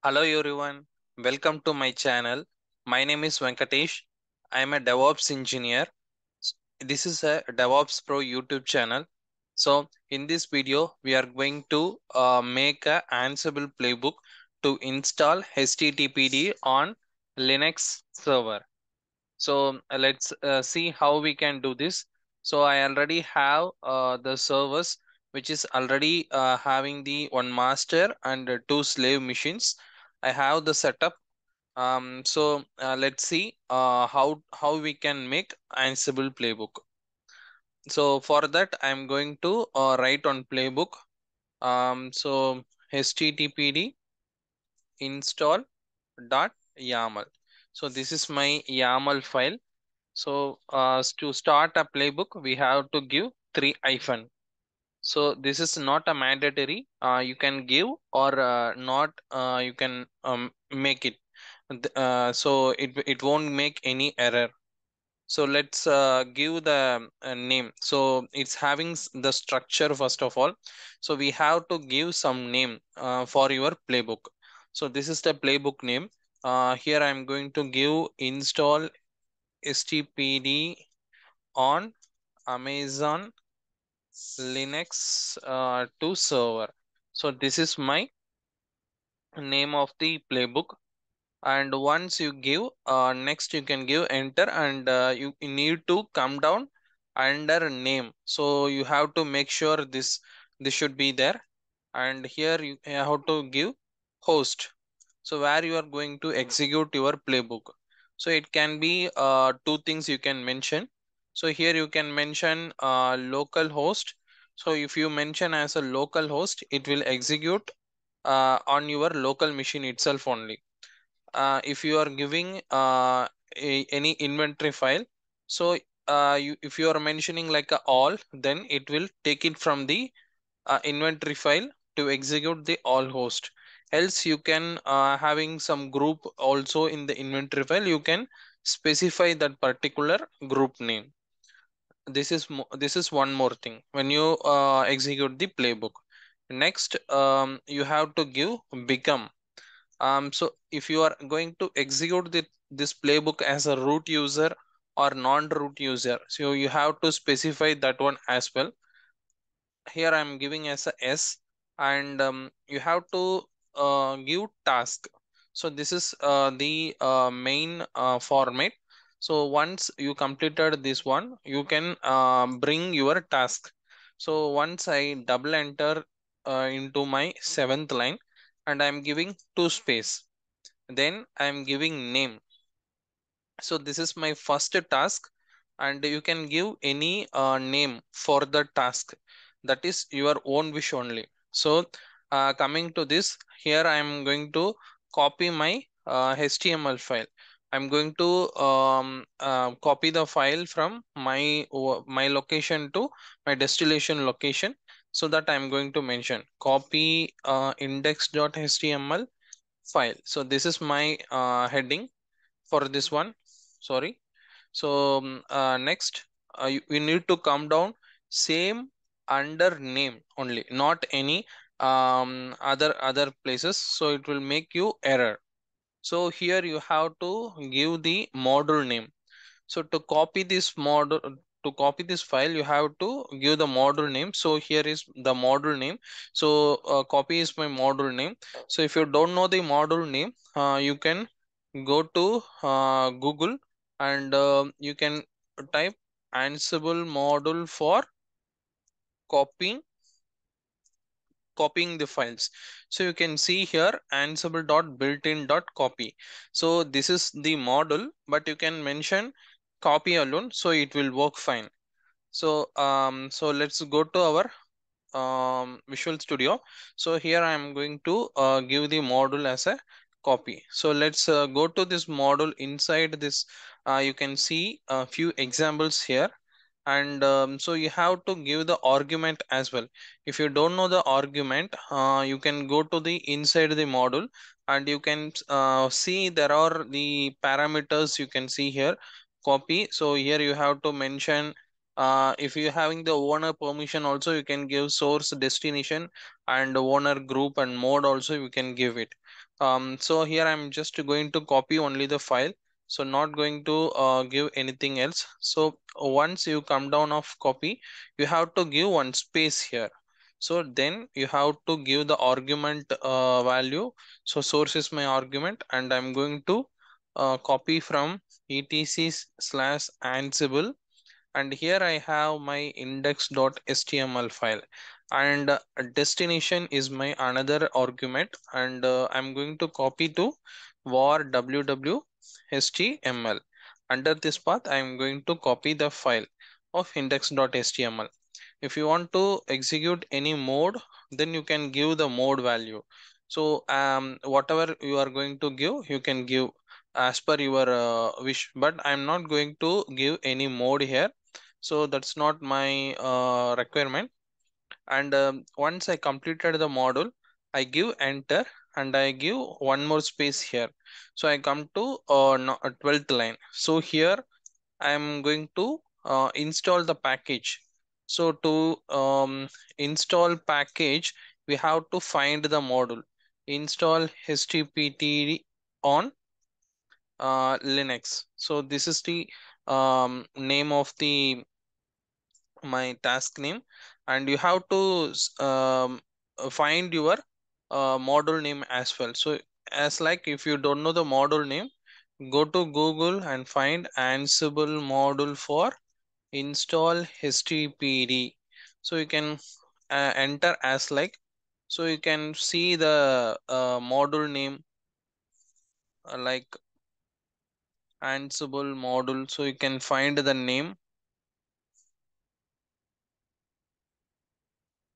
Hello everyone, welcome to my channel. My name is Venkatesh. I am a DevOps engineer. This is a DevOps Pro YouTube channel. So in this video, we are going to make a Ansible playbook to install HTTPD on Linux server. So let's see how we can do this. So I already have the servers which is already having the one master and two slave machines. I have the setup. Let's see how we can make Ansible playbook. So for that I'm going to write on playbook. So httpd install dot yaml. So this is my YAML file. So to start a playbook, we have to give three hyphen. So this is not a mandatory. You can give or not. You can make it. So it won't make any error. So let's give the name. So it's having the structure first of all. So we have to give some name for your playbook. So this is the playbook name. Here I'm going to give install stpd on Amazon Linux to server. So this is my name of the playbook. And once you give, next you can give enter and you need to come down under name. So you have to make sure this should be there. And here you have to give host. So where you are going to execute your playbook. So it can be two things you can mention. So here you can mention local host. So if you mention as a local host, it will execute on your local machine itself only. If you are giving any inventory file, so if you are mentioning like a all, then it will take it from the inventory file to execute the all host. Else you can having some group also in the inventory file, you can specify that particular group name. This is one more thing when you execute the playbook. Next, you have to give become. So if you are going to execute this playbook as a root user or non-root user, so you have to specify that one as well. Here I'm giving as a S, and you have to give task. So this is the main format. So once you completed this one, you can bring your task. So once I double enter into my seventh line, and I'm giving two space, then I'm giving name. So this is my first task, and you can give any name for the task. That is your own wish only. So coming to this, here I am going to copy my HTML file. I'm going to copy the file from my location to my destination location. So that I'm going to mention copy index.html file. So this is my heading for this one. Sorry. So next, you need to come down same under name only, not any other places. So it will make you error. So here you have to give the module name. So to copy this file, you have to give the module name. So here is the module name. So copy is my module name. So if you don't know the module name, you can go to Google, and you can type Ansible module for copying copying the files. So you can see here ansible.builtin.copy. So this is the model, but you can mention copy alone, so it will work fine. So let's go to our Visual Studio. So here I am going to give the module as a copy. So let's go to this module. Inside this you can see a few examples here, and so you have to give the argument as well. If you don't know the argument, you can go to the inside the module, and you can see there are the parameters. You can see here copy. So here you have to mention If you having the owner permission also, you can give source, destination, and owner, group, and mode also you can give it. So here I'm just going to copy only the file, so not going to give anything else. So once you come down of copy, you have to give one space here. So then you have to give the argument value. So source is my argument, and I'm going to copy from etc slash ansible, and here I have my index.html file, and destination is my another argument, and I'm going to copy to var www.html. Under this path I'm going to copy the file of index.html. If you want to execute any mode, then you can give the mode value. So whatever you are going to give, you can give as per your wish, but I'm not going to give any mode here, so that's not my requirement. And once I completed the module, I give enter, and I give one more space here. So I come to 12th line. So here I am going to install the package. So to install package, we have to find the module, install http on Linux. So this is the name of the my task name, and you have to find your module name as well. So as like, if you don't know the module name, go to Google and find Ansible module for install httpd. So you can enter as like, so you can see the module name like Ansible module, so you can find the name,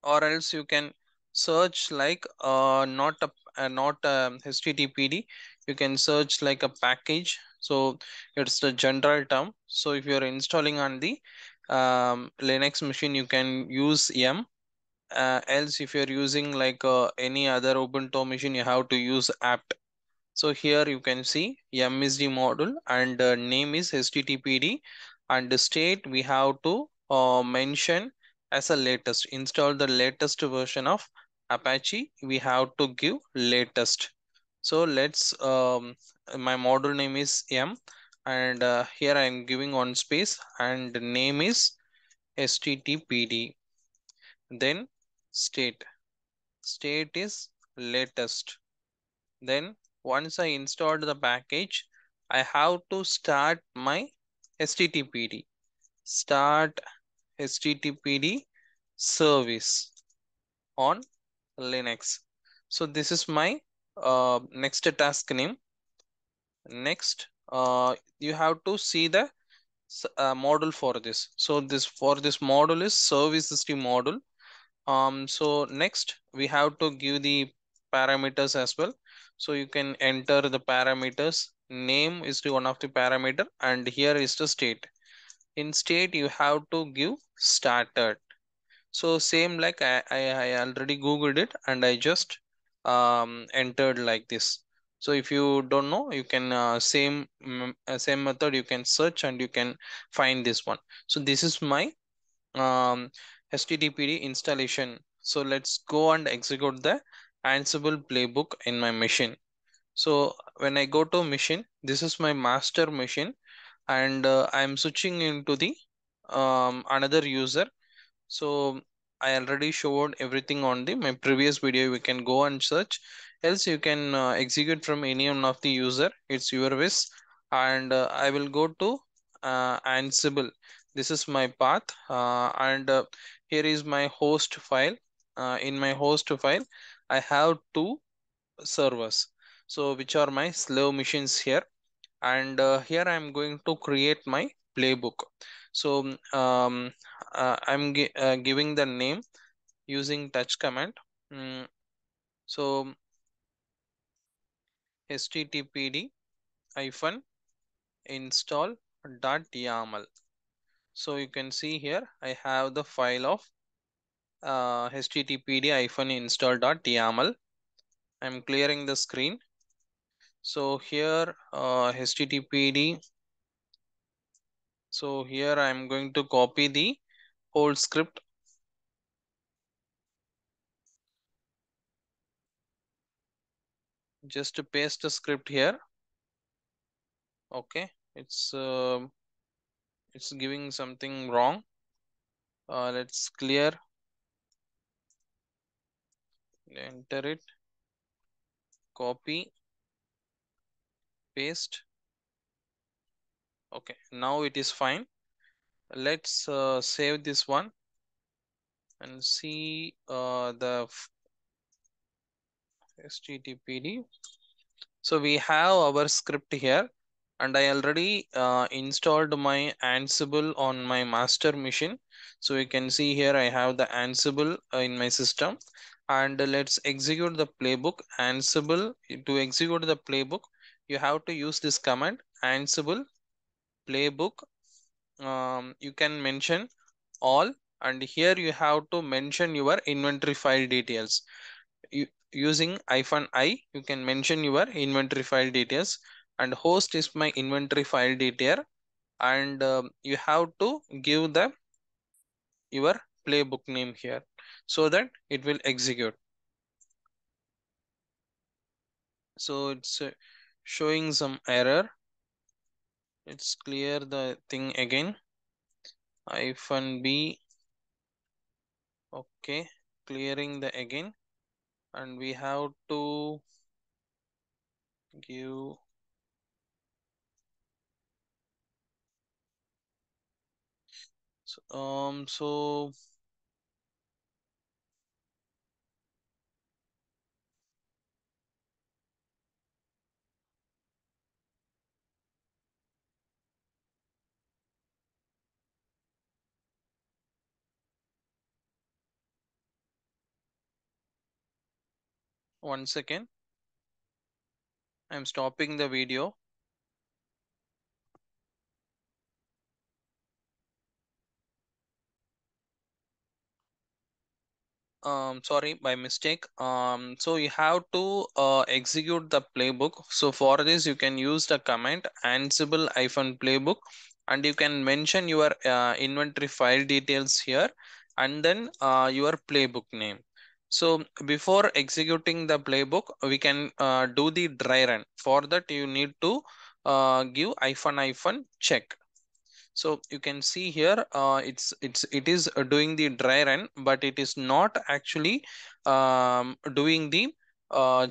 or else you can search like not httpd, you can search like a package. So it's the general term. So if you're installing on the Linux machine, you can use m. Else if you're using like any other Ubuntu machine, you have to use apt. So here you can see MSD module, and name is HTTPD, and the state we have to mention as a latest. Install the latest version of Apache. We have to give latest. So let's my module name is M, and here I am giving one space, and the name is HTTPD. Then state is latest. Then once I installed the package, I have to start my HTTPD. Start HTTPD service on Linux. So this is my next task name. Next, you have to see the model for this. So this for this model is service system model. So next we have to give the parameters as well. So you can enter the parameters. Name is the one of the parameter, and here is the state. In state you have to give started. So same like I already googled it, and I just entered like this. So if you don't know, you can same method you can search, and you can find this one. So this is my um, HTTPD installation. So let's go and execute the Ansible playbook in my machine. So when I go to machine, this is my master machine, and I'm switching into the another user. So I already showed everything on the my previous video. We can go and search. Else you can execute from any one of the user. It's your wish. And I will go to Ansible. This is my path, and here is my host file. In my host file, I have two servers. So which are my slave machines here, and here I'm going to create my playbook. So giving the name using touch command. So httpd hyphen install dot yaml. So you can see here I have the file of httpd hyphen install dot yaml. I'm clearing the screen. So here httpd. So here I'm going to copy the whole script. Just to paste the script here. Okay, it's giving something wrong. Let's clear, enter it, copy, paste. Okay, now it is fine. Let's save this one and see the HTTPD. So we have our script here, and I already installed my Ansible on my master machine. So you can see here I have the Ansible in my system, and let's execute the playbook. Ansible, to execute the playbook, you have to use this command Ansible playbook. You can mention all, and here you have to mention your inventory file details. Using -I, you can mention your inventory file details, and host is my inventory file detail, and you have to give the your playbook name here so that it will execute. So it's showing some error. Let's clear the thing again. -B. Okay, clearing the again, and we have to give. So 1 second, I'm stopping the video. Sorry, by mistake. So you have to execute the playbook. So for this you can use the command ansible -playbook, and you can mention your inventory file details here, and then your playbook name. So before executing the playbook, we can do the dry run. For that you need to give -check. So you can see here, it is doing the dry run, but it is not actually doing the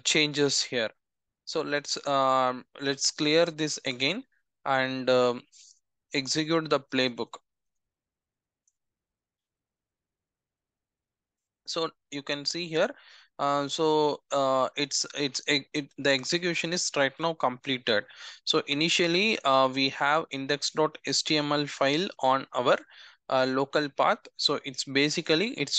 changes here. So let's clear this again and execute the playbook. So you can see here, the execution is right now completed. So initially we have index.html file on our local path. So it's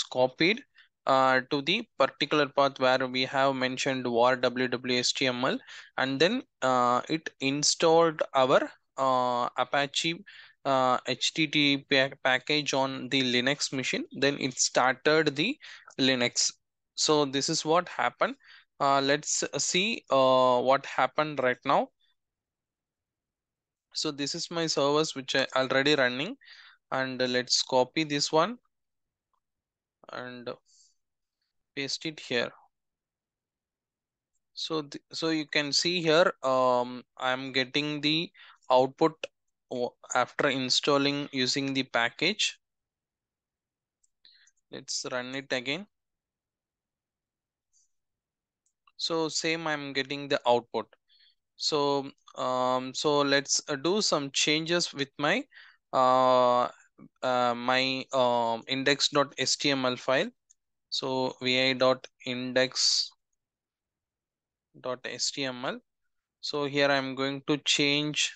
copied to the particular path where we have mentioned var www.html, and then it installed our Apache HTTP package on the Linux machine. Then it started the Linux. So this is what happened. Let's see what happened right now. So this is my servers which I already running, and let's copy this one and paste it here. So so you can see here, I'm getting the output after installing using the package. Let's run it again. So same, I'm getting the output. So let's do some changes with my index.html file. So vi.index.html. So here I'm going to change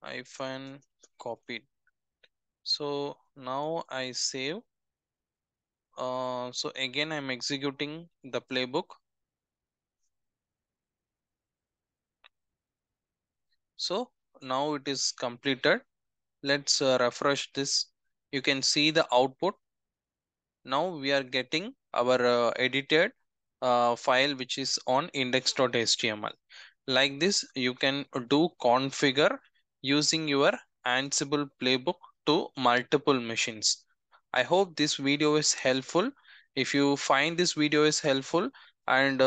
hyphen copied. So now I save. So again I'm executing the playbook. So now it is completed. Let's refresh this. You can see the output. Now we are getting our edited file which is on index.html. Like this you can do configure using your Ansible playbook to multiple machines. I hope this video is helpful. If you find this video is helpful, and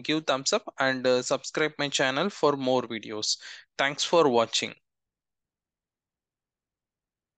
give thumbs up and subscribe my channel for more videos. Thanks for watching.